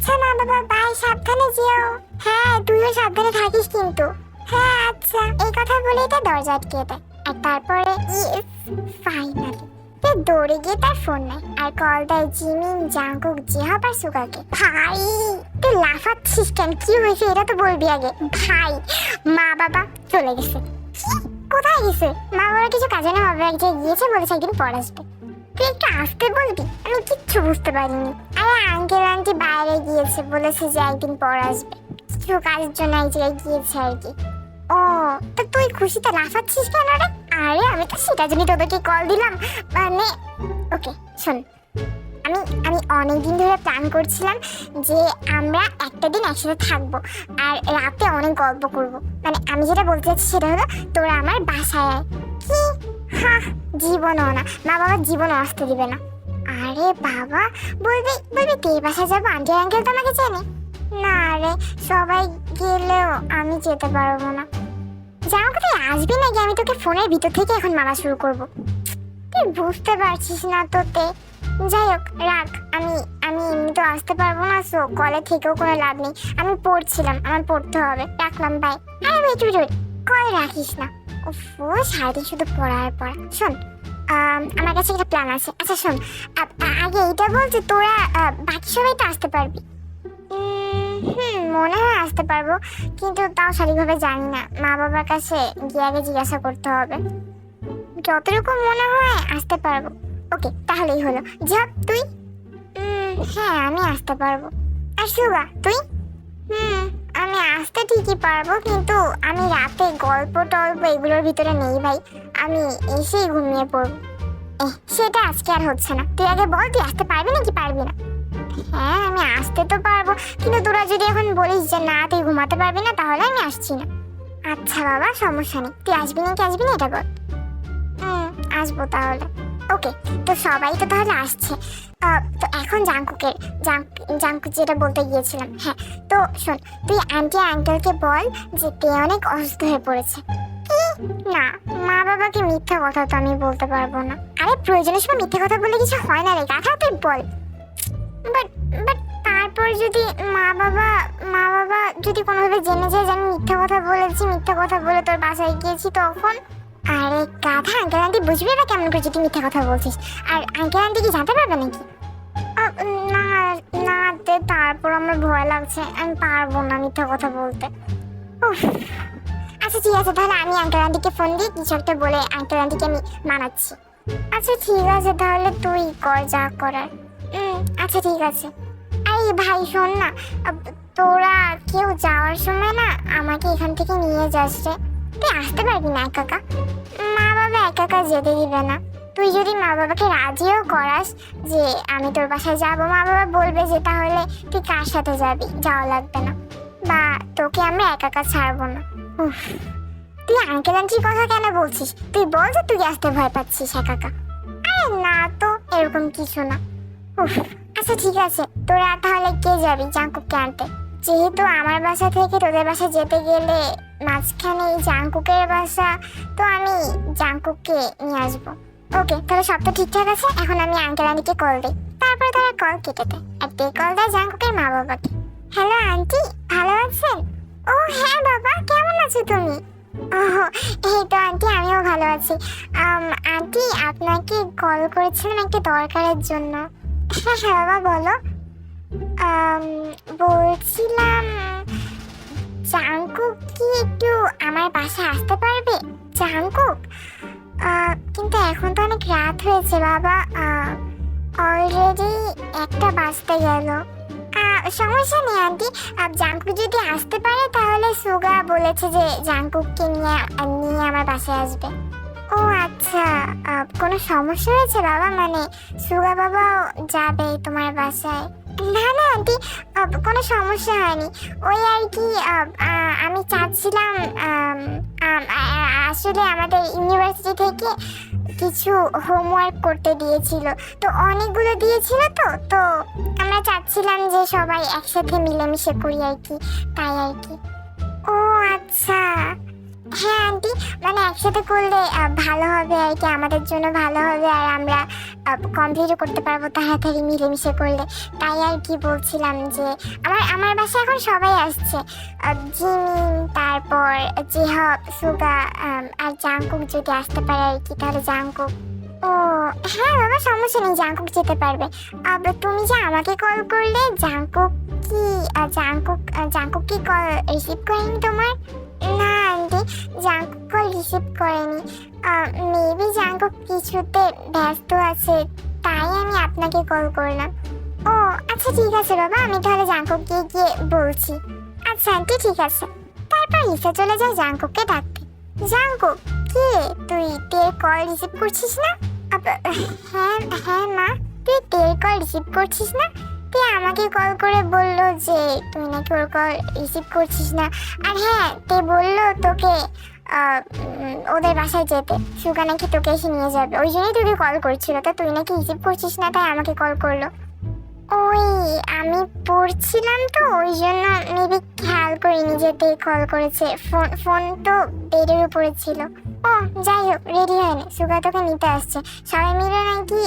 আচ্ছা মা বাবা, বাই, সাবধানে যেও। হ্যাঁ, তুইও সাবধানে থাকিস কিন্তু। হ্যাঁ আচ্ছা। এই কথা বলেই তো দরজা আটকে দেয়। আর তারপরে ফাইনালি দৌড়ে গিয়ে তার ফোন নেয় আর কল দেয় জিমিন, জাংকুক, জিহাব আর সুগাকে। ভাই তুই লাফাচ্ছিস কেন? কি হয়েছে এটা তো বলবি আগে। ভাই মা বাবা চলে গেছে। কোথায় গেছে? মা বাবা কিছু কাজে না হবে, এক জায়গায় গিয়েছে, বলেছে একদিন পর আসবে। তুই একটু আসতে বলবি? আমি কিচ্ছু বুঝতে পারিনি। আরে আঙ্কেল আন্টি বাইরে গিয়েছে, বলেছে যে একদিন পর আসবে, কিছু কাজের জন্য এক জায়গায় গিয়েছে আর কি। ও তো তুই খুশিতে লাফাচ্ছিস কেন রে? আরে আমি তো সেটা জন্য তোদেরকে কল দিলাম। মানে ওকে শোন, আমি আমি অনেকদিন ধরে প্ল্যান করছিলাম যে আমরা একটা দিন একসাথে থাকবো আর রাতে অনেক গল্প করব। মানে আমি যেটা বলতে চাচ্ছি সেটা হলো তোরা আমার বাসায় আয়। কি? হ্যাঁ, জীবনও না, মা বাবার জীবনও আসতে দিবে না। আরে বাবা, বলবি বলবি তোর বাসায় যাবো? আন্টি আঙ্কেল তো আমাকে চেনে না। রে সবাই গেলেও আমি যেতে পারবো না। জানো তুই আসবি নাকি আমি তোকে ফোনের ভিতর থেকে এখন মারা শুরু করব? তুই বুঝতে পারছিস না তোতে। যাই হোক রাখ, আমি আমি এমনি তো আসতে পারবো না, সো কলে থেকেও কোনো লাভ নেই। আমি পড়ছিলাম, আমার পড়তে হবে। রাখলাম, বাই। আরে ওয়েট ওয়েট ওয়েট, কল রাখিস না। ওফো, সারাদিন শুধু পড়ার পড়া। শোন, আমার কাছে একটা প্ল্যান আছে। আচ্ছা শোন, আগে এইটা বল যে তোরা বাকি সবাই তো আসতে পারবি? মনে হয় আসতে পারবো, কিন্তু তাও সঠিকভাবে জানি না। মা বাবার কাছে গিয়ে আগে জিজ্ঞাসা করতে হবে। যতটুকু মনে হয় আসতে পারবো। ওকে, তাহলেই হলো। যাক তুই? হ্যাঁ আমি আসতে পারবো। আর সুগা তুই? আমি আসতে ঠিকই পারবো, কিন্তু আমি রাতে গল্প টল্প এগুলোর ভিতরে নেই ভাই। আমি এসেই ঘুমিয়ে পড়বো। সেটা আজকে আর হচ্ছে না। তুই আগে বল, তুই আসতে পারবি নাকি পারবি না? হ্যাঁ আমি আসতে তো পারবো, কিন্তু তোরা যদি এখন বলিস যে না তুই ঘুমাতে পারবি না, তাহলে আমি আসছি না। আচ্ছা বাবা, সমস্যা নেই। তুই আসবি নাকি আসবি না এটা বল। আসবো তাহলে। ওকে, তো সবাই তো তাহলে আসছে। তো এখন জাংকুক যেটা বলতে গিয়েছিলাম। হ্যাঁ, তো শোন, তুই আন্টি আঙ্কেলকে বল যে তে অনেক অসুস্থ হয়ে পড়েছে। কি? না, মা বাবাকে মিথ্যা কথা তো আমি বলতে পারবো না। আরে প্রয়োজনের সময় মিথ্যা কথা বললে কিছু হয় না রে গাধা, তুই বল। বাট বাট তারপর যদি মা বাবা যদি কোনোভাবে জেনে যায় যে আমি মিথ্যা কথা বলেছি, মিথ্যা কথা বলে তোর বাসায় গিয়েছি, তখন? আরে গাধা, আঙ্কেল আন্টি বুঝবে না কেমন করে যদি মিথ্যা কথা বলছিস? আর আঙ্কেল আন্টি কি জানতে পারবে নাকি? না না, তারপর আমার ভয় লাগছে, আমি পারবো না মিথ্যা কথা বলতে। আচ্ছা ঠিক আছে, তাহলে আমি আঙ্কেল আন্টিকে ফোন দিয়ে কিছু একটা বলে আঙ্কেল আন্টিকে আমি মানাচ্ছি। আচ্ছা ঠিক আছে, তাহলে তুই কর যা করার। আচ্ছা ঠিক আছে। আরে ভাই শোন না, তোরা কেউ যাওয়ার সময় না আমাকে এখান থেকে নিয়ে যাস রে। তুই আসতে পারবি না একা একা? মা বাবা একা একা যেতে দিবে না। তুই যদি মা বাবাকে রাজিও করাস যে আমি তোর বাসায় যাবো, মা বাবা বলবে যে তাহলে তুই কার সাথে যাবি, যাওয়া লাগবে না, বা তোকে আমরা একা একা ছাড়বো না। তুই আঙ্কেল আন্টির কথা কেন বলছিস? তুই বল যে তুই আসতে ভয় পাচ্ছিস একা একা। আরে না তো, এরকম কিছু না। আচ্ছা ঠিক আছে, তোরা তাহলে কে যাবি জাংকুককে আনতে? যেহেতু আমার বাসা থেকে তোদের বাসা যেতে গেলে মাঝখানে জাংকুকের বাসা, তো আমি জাংকুককে নিয়ে আসবো। ওকে, তাহলে সব তো ঠিকঠাক আছে। এখন আমি আঙ্কেল আন্টিকে কল দিই, তারপরে তারা কল কেটে দেয় আর তে কল দেয় জাংকুকের মা বাবাকে। হ্যালো আন্টি, ভালো আছেন? ও হ্যাঁ বাবা, কেমন আছো তুমি? এই তো আন্টি, আমিও ভালো আছি। আন্টি আপনাকে কল করেছিলাম একটা দরকারের জন্য। হ্যাঁ হ্যাঁ বাবা বলো। বলছিলাম জাংকুক কি একটু আমার বাসায় আসতে পারবে? জাংকুক? কিন্তু এখন তো অনেক রাত হয়েছে বাবা, অলরেডি 1টা বাজতে গেল। সমস্যা নেই আন্টি, জাংকুক যদি আসতে পারে তাহলে সুগা বলেছে যে জাংকুককে নিয়ে আমার বাসায় আসবে। ও আচ্ছা, কোনো সমস্যা হয়েছে বাবা? মানে সুগা বাবাও যাবে তোমার বাসায়? না না আন্টি, কোনো সমস্যা হয়নি। ওই আর কি, আমি চাচ্ছিলাম, আসলে আমাদের ইউনিভার্সিটি থেকে কিছু হোমওয়ার্ক করতে দিয়েছিল, তো অনেকগুলো দিয়েছিল, তো আমরা চাচ্ছিলাম যে সবাই একসাথে মিলেমিশে করি আর কি, তাই আর কি। ও আচ্ছা, হ্যাঁ আন্টি, মানে একসাথে করলে ভালো হবে আর কি, আমাদের জন্য ভালো হবে, আর আমরা কমপ্লিটও করতে পারবো তাড়াতাড়ি মিলেমিশে করলে। তাই আর কি বলছিলাম যে আমার বাসায় এখন সবাই আসছে, জিমিন, তারপর জিহাব, সুগা, আর জাংকুক যদি আসতে পারে আর কি, তাহলে জাংকুক। ও হ্যাঁ বাবা, সমস্যা নেই, জাংকুক যেতে পারবে। তুমি যে আমাকে কল করলে, জাংকুক কি জাংকুক কি কল রিসিভ করেনি তোমার? না আন্টি, জাংকুক কল রিসিভ করেনি। মেবি জাংকুক কিছুতে ব্যস্ত আছে, তাই আমি আপনাকে কল করলাম। ও আচ্ছা ঠিক আছে বাবা, আমি তাহলে জাংকুককে গিয়ে বলছি। আচ্ছা আন্টি ঠিক আছে। তারপর লিসা চলে যায় জাংকুককে ডাকতে। জাংকুক, কি তুই তের কল রিসিভ করছিস না? হ্যাঁ হ্যাঁ মা, তুই তের কল রিসিভ করছিস না? তুই আমাকে কল করে বললো যে তুই নাকি ওর কল রিসিভ করছিস না। আর হ্যাঁ, তে বললো তোকে ওদের বাসায় যেতে, সুগা নাকি তোকে এসে নিয়ে যাবে, ওই জন্যই তোকে কল করছিল। তা তুই নাকি রিসিভ করছিস না, তাই আমাকে কল করলো। ওই আমি পড়ছিলাম তো, ওই জন্য মেবি খেয়াল করিনি যে তে কল করেছে। ফোন তো বেডের উপরে ছিল। ও যাই হোক, রেডি হয়ে নে, সুগা তোকে নিতে আসছে। সবাই মিলে নাকি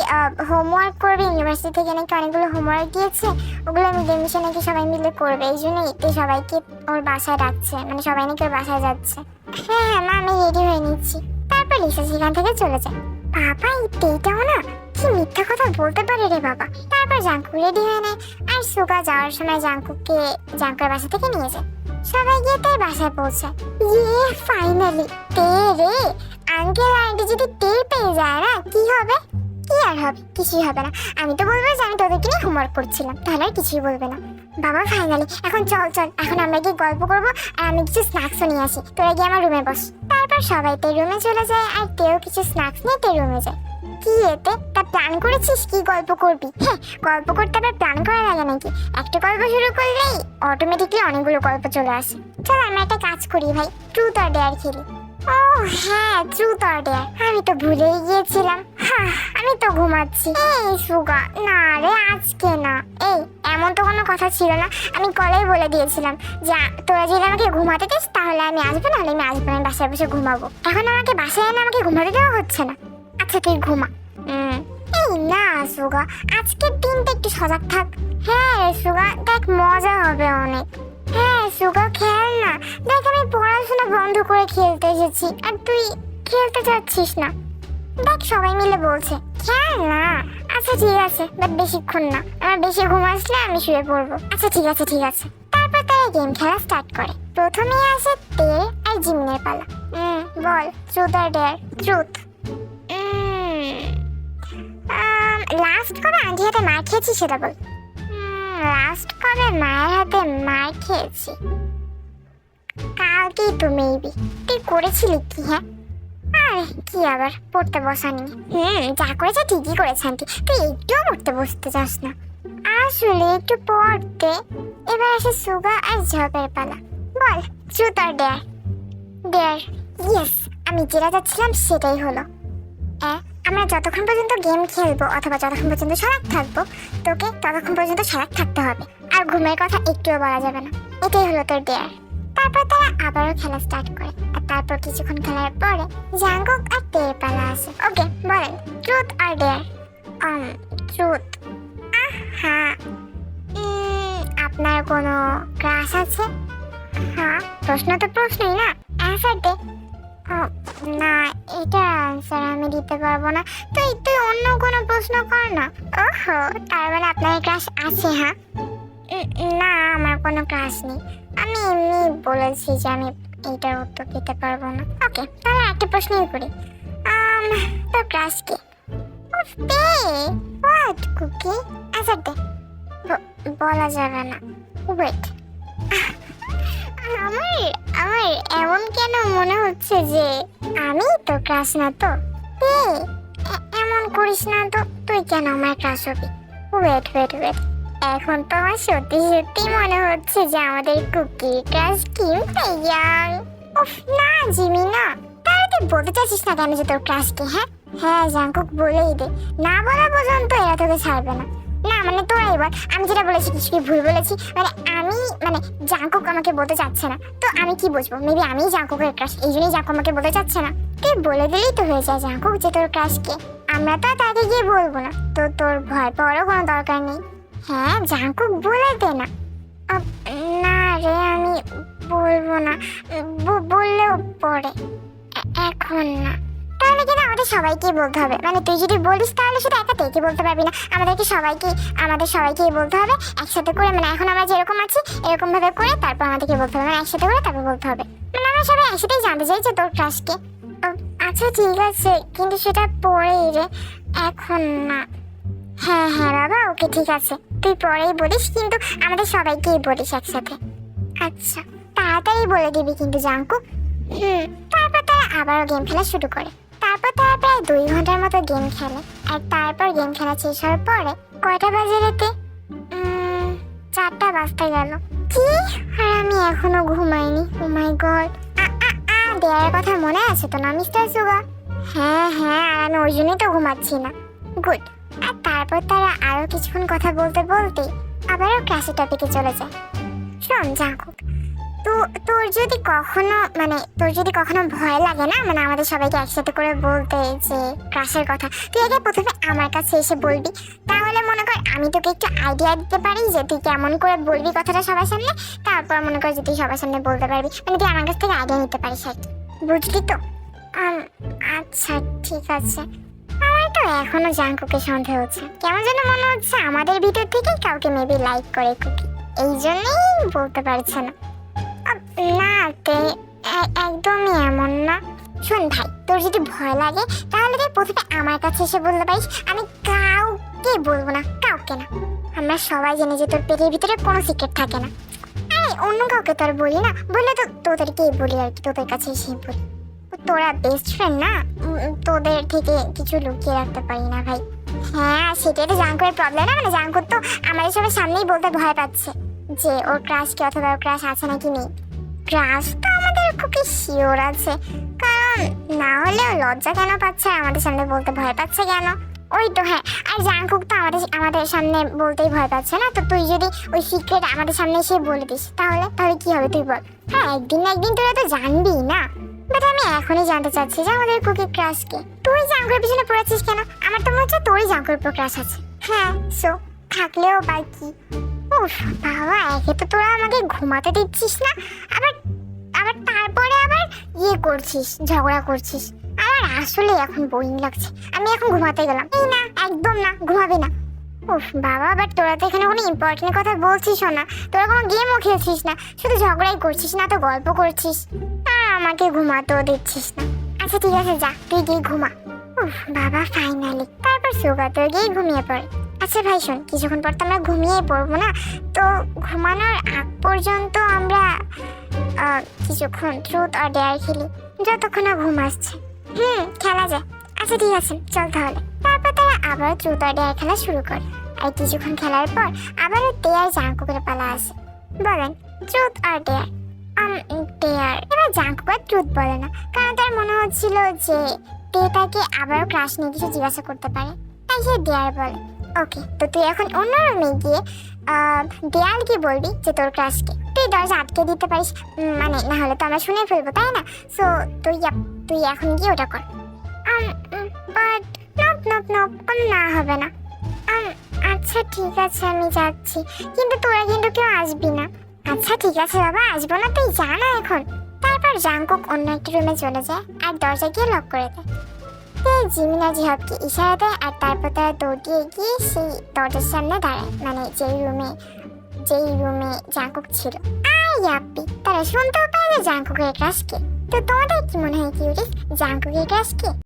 হোমওয়ার্ক করবে, ইউনিভার্সিটি থেকে নাকি অনেকগুলো হোমওয়ার্ক দিয়েছে, ওগুলো মিলেমিশে নাকি সবাই মিলে করবে, এই জন্যই তে সবাইকে ওর বাসায় ডাকছে, মানে সবাই নাকি ওর বাসায় যাচ্ছে। হ্যাঁ হ্যাঁ মা, আমি রেডি হয়ে নিচ্ছি। তারপর লিসা সেখান থেকে চলে যায়। বাবা, এই তেটাও না কি মিথ্যা কথা বলতে পারে রে বাবা। তারপর জাংকুক রেডি হয়ে নেয়, আর সুগা যাওয়ার সময় জাংকুকের বাসা থেকে নিয়ে যায়। সবাই গিয়ে তার বাসায় পৌঁছায়। ইয়ে ফাইনালি তে রে, আঙ্কেল আন্টি যদি টের পেয়ে যায় না, কি হবে? কি আর হবে, কিছুই হবে না। আমি তো বলবো যে আমি তোদেরকে নিয়ে হোমওয়ার্ক করছিলাম, তাহলে আর কিছুই বলবে না। বাবা ফাইনালি, এখন চল, এখন আমরা গিয়ে গল্প করবো, আর আমি কিছু স্ন্যাক্সও নিয়ে আসি, তোরা গিয়ে আমার রুমে বস। তারপর সবাই তে রুমে চলে যায়, আর তেও কিছু স্ন্যাক্স নিয়ে তে রুমে যায়। কি এতে তা প্ল্যান করেছিস, কি গল্প করবি? হ্যাঁ, গল্প করতে আবার প্ল্যান করা লাগে নাকি? একটা গল্প শুরু করলেই অটোমেটিকলি অনেকগুলো গল্প চলে আসে। চল আমরা একটা কাজ করি ভাই, ট্রুথ অর ডেয়ার খেলি। ও হ্যাঁ, ট্রুথ অর ডেয়ার, আমি তো ভুলেই গিয়েছিলাম। হ্যাঁ, আমি তো ঘুমাচ্ছি। এই সুগা, না রে আজকে না। এই এমন তো কোনো কথা ছিল না, আমি কলেই বলে দিয়েছিলাম যে তোরা যদি আমাকে ঘুমাতে দিস তাহলে আমি আসবো, নাহলে আমি আসবো না, বাসায় বসে ঘুমাবো। এখন আমাকে বাসায় এনে আমাকে ঘুমাতে দেওয়া হচ্ছে না। আচ্ছা তুই ঘুমা। এই না সুগা, আজকের দিনটা একটু সজাগ থাক। হ্যাঁ সুগা, দেখ মজা হবে অনেক। হ্যাঁ সুগা, খেল না, দেখ আমি পড়াশোনা বন্ধ করে খেলতে এসেছি, আর তুই খেলতে যাচ্ছিস না। দেখ সবাই মিলে বলছে খেল না। আচ্ছা ঠিক আছে, বাট বেশিক্ষণ না, আমার বেশি ঘুম আসলে আমি শুয়ে পড়বো। আচ্ছা ঠিক আছে ঠিক আছে। তারপর তারা গেম খেলা স্টার্ট করে। প্রথমেই আসে তে আর জিমিনের পালা। বল, ট্রুথ আর ডেয়ার? ট্রুথ। লাস্ট কবে আন্টি হাতে মার খেয়েছি সেটা বল। লাস্ট কবে মায়ের হাতে মার খেয়েছি? কালকেই তো মেবি। তুই করেছিলি কি? হ্যাঁ, আরে কি আবার পড়তে বসা নিয়ে। যা করেছে ঠিকই করেছে আন্টি, তুই একটুও পড়তে বসতে চাস না। আসলে একটু পড়তে। এবার আসে সুগা আর ঝপের পালা। বল, truth or dare? Dare. Yes, আমি যেটা যাচ্ছিলাম সেটাই হলো। আমরা যতক্ষণ পর্যন্ত গেম খেলবো অথবা যতক্ষণ পর্যন্ত সজাগ থাকবো, তোকে ততক্ষণ পর্যন্ত সজাগ থাকতে হবে, আর ঘুমের কথা একটুও বলা যাবে না। এটাই হলো তোর ডেয়ার। তারপর তারা আবারও খেলা স্টার্ট করে, আর তারপর কিছুক্ষণ খেলার পরে জাংকুক আর তের পালা আসে। ওকে বলেন, ট্রুথ আর ডেয়ার? ট্রুথ। হ্যাঁ। আপনার কোনো ক্রাশ আছে? হ্যাঁ, প্রশ্ন তো প্রশ্নই না, অ্যান্সার দে। না, এটার আনসার আমি দিতে পারবো না। তুই অন্য কোনো প্রশ্ন কর না। ওহো, তার মানে আপনার ক্রাশ আছে? হ্যাঁ। না, আমার কোনো ক্রাশ নেই, আমি এমনি বলেছি যে আমি এইটার উত্তর দিতে পারবো না। ওকে, তাহলে একটা প্রশ্নই করি। তোর ক্রাশ কি? What cookie? আনসার দে। বলা যাবে না। ওয়েট, আমার এমন কেন মনে হচ্ছে যে আমি তো ক্রাশ না। তো এমন করিস না তো, তুই কেন আমার ক্রাশ হবি? ওয়েট, এখন তো আমার সত্যি সত্যি মনে হচ্ছে যে আমাদের কুকির ক্রাশ কিম ইয়াং। উফ না জিমি, না। তাহলে তুই বলতে চাচ্ছিস না কেন যে তোর ক্রাশ কি? হ্যাঁ জাংকুক বলেই দে, না বলা পর্যন্ত এরা তোকে ছাড়বে না। না মানে তোরাই বল, আমি যেটা বলেছি কিছু কি ভুল বলেছি? মানে আমি মানে জাঙ্কুক আমাকে বলতে চাচ্ছে না, তো আমি কি বুঝবো? মেবি আমিই জাঙ্কুকের ক্রাশ, এই জন্যই জাঙ্কুক আমাকে বলতে চাচ্ছে না। তুই বলে দিলেই তো হয়ে যায় জাঙ্কুক যে তোর ক্রাশ কে। আমরা তো আর তাকে গিয়ে বলবো না, তো তোর ভয় পাওয়ারও কোনো দরকার নেই। হ্যাঁ জাঙ্কুক বলে দে না। না রে আমি বলবো না, বললেও পরে, এখন না। তাহলে কিন্তু আমাদের সবাইকেই বলতে হবে, মানে তুই যদি বলিস তাহলে শুধু একা তুই বলতে পারবি না, আমাদের সবাইকেই বলতে হবে একসাথে করে। মানে এখন আমরা যেরকম আছি এরকম ভাবে করে তারপর আমাদেরকে বলতে হবে, মানে একসাথে করে তারপর বলতে হবে। মানে আমরা সবাই একসাথেই জানতে চাই যে তোর ক্রাশকে। আচ্ছা ঠিক আছে, কিন্তু সেটা পরেই রে, এখন না। হ্যাঁ হ্যাঁ বাবা, ওকে ঠিক আছে, তুই পরেই বলিস, কিন্তু আমাদের সবাইকেই বলিস একসাথে। আচ্ছা তাড়াতাড়ি বলে দিবি কিন্তু জাঙ্কুক। তারপর তারা আবারও গেম খেলা শুরু করে। তারপর তারা প্রায় 2 ঘন্টার মতো গেম খেলে। আর তারপর গেম খেলা শেষ হওয়ার পরে কয়টা বাজে রেতে? 4টা বাজতে গেল। কি? আর আমি এখনো ঘুমাইনি। ও মাই গড। দেয়ার কথা মনে আছে তো না মিস্টার সুগা? হ্যাঁ হ্যাঁ, আর আমি ওই জন্যই তো ঘুমাচ্ছি না। গুড। আর তারপর তারা আরো কিছুক্ষণ কথা বলতে বলতে আবারও ক্লাসের টপিকে চলে যায়। শোন জাঙ্কুক, তোর যদি কখনো ভয় লাগে না, মানে আমাদের সবাইকে একসাথে করে বলতে যে ক্রাশের কথা, তুই আগে প্রথমে আমার কাছে এসে বলবি। তাহলে মনে কর আমি তোকে একটু আইডিয়া দিতে পারি যে তুই কেমন করে বলবি কথাটা সবার সামনে। তারপর মনে কর যে তুই সবার সামনে বলতে পারবি, মানে তুই আমার কাছ থেকে আইডিয়া নিতে পারিস আর কি, বুঝলি তো? আচ্ছা ঠিক আছে। আমার তো এখনো জাঙ্কুকে সন্দেহ হচ্ছে, কেমন যেন মনে হচ্ছে আমাদের ভিতর থেকে কাউকে মেবি লাইক করে কুকি, এই জন্যই বলতে পারছে না। না তে একদমই এমন না। শোন ভাই, তোর যদি ভয় লাগে তাহলে তুই প্রথমে আমার কাছে এসে বলতে পারিস, আমি কাউকে বলবো না, কাউকে না। আমরা সবাই জানি যে তোর পেটের ভিতরে কোনো সিক্রেট থাকে না। আরে অন্য কাউকে তোর বলি না, বললে তো তোদেরকেই বলি আর কি, তোদের কাছে এসে বলি। তোরা বেস্ট ফ্রেন্ড না, তোদের থেকে কিছু লুকিয়ে রাখতে পারি না ভাই। হ্যাঁ সেটাই তো জাঙ্কুকের প্রবলেম না, মানে জাঙ্কুক তো আমাদের সবার সামনেই বলতে ভয় পাচ্ছে যে ওর ক্রাশ কি অথবা ওর ক্রাশ আছে নাকি নেই। ক্রাশ তো আমাদের খুবই শিওর আছে, কারণ না হলেও লজ্জা কেন পাচ্ছে, আমাদের সামনে বলতে ভয় পাচ্ছে কেন? ওই তো হ্যাঁ, আর জাঙ্কুক তো আমাদের সামনে বলতেই ভয় পাচ্ছে না, তো তুই যদি ওই সিক্রেট আমাদের সামনে এসে বলে দিস তাহলে কি হবে তুই বল? হ্যাঁ একদিন না একদিন তোরা তো জানবি না। বাট আমি এখনই জানতে চাচ্ছি যে আমাদের কুকির ক্রাশ কে। তুই জাঙ্কুকের পিছনে পড়েছিস কেন? আমার তো মনে হচ্ছে তোরই জাঙ্কুকের উপর ক্রাশ আছে। হ্যাঁ সো থাকলেও বা কি? উফ বাবা, একে তো তোরা আমাকে ঘুমাতে দিচ্ছিস না, আবার তারপরে আবার করছিস, ঝগড়া করছিস। আমার আসলে এখন বোরিং লাগছে, আমি এখন ঘুমাতে গেলাম। এই না, একদম না, ঘুমাবি না। উফ বাবা, বাট তোরা তো এখানে কোনো ইম্পর্টেন্ট কথা বলছিস না, তোরা কোনো গেমও খেলছিস না, শুধু ঝগড়াই করছিস না তো গল্প করছিস, আর আমাকে ঘুমাতেও দিচ্ছিস না। আচ্ছা ঠিক আছে যা, তুই গিয়ে ঘুমা। উফ বাবা ফাইনালি। তারপর সুগা তো গিয়ে ঘুমিয়ে পড়ে। আচ্ছা ভাই শোন, কিছুক্ষণ পর তো আমরা ঘুমিয়ে পড়বো না, তো ঘুমানোর আগ পর্যন্ত আমরা কিছুক্ষণ ট্রুথ অর ডেয়ার খেলি, যতক্ষণ না ঘুম আসছে। খেলা যায়। আচ্ছা ঠিক আছে চল তাহলে। তারপর তারা আবার ট্রুথ অর ডেয়ার খেলা শুরু করে। আর কিছুক্ষণ খেলার পর আবারও ডেয়ার জাঙ্কুকের পালা আসে। বলেন ট্রুথ অর ডেয়ার? ডেয়ার। এবার জাঙ্কুক আর ট্রুথ বলে না, কারণ তার মনে হচ্ছিল যে তাকে আবারও ক্রাশ নিয়ে কিছু জিজ্ঞাসা করতে পারে, তাই সে ডেয়ার বলে। ওকে, তো তুই এখন অন্য রুমে গিয়ে দেয়ালকে বলবি যে তোর ক্রাশকে। তুই দরজা আটকে দিতে পারিস, মানে না হলে তো আমরা শুনে ফেলবো তাই না? সো তুই এখন গিয়ে ওটা কর। বাট নপ না হবে না। আচ্ছা ঠিক আছে আমি যাচ্ছি, কিন্তু তোরা কিন্তু কেউ আসবি না। আচ্ছা ঠিক আছে বাবা, আসবো না, তুই যা না এখন। তারপর জাঙ্কুক অন্য একটি রুমে চলে যায় আর দরজা গিয়ে লক করে দেয়। জিমিনা জিহাবকে ইশারা দেয় আর তারপর তারা দৌড় দিয়ে গিয়ে সেই দরজার সামনে দাঁড়ায়, মানে যেই রুমে জাঙ্কুক ছিল। আর ইয়াপ্পি, তারা শুনতেও পায় যে জাঙ্কুকের ক্রাশ কে। তো তোমাদের কি মনে হয় কিউরিস, জাঙ্কুকের ক্রাশ কে?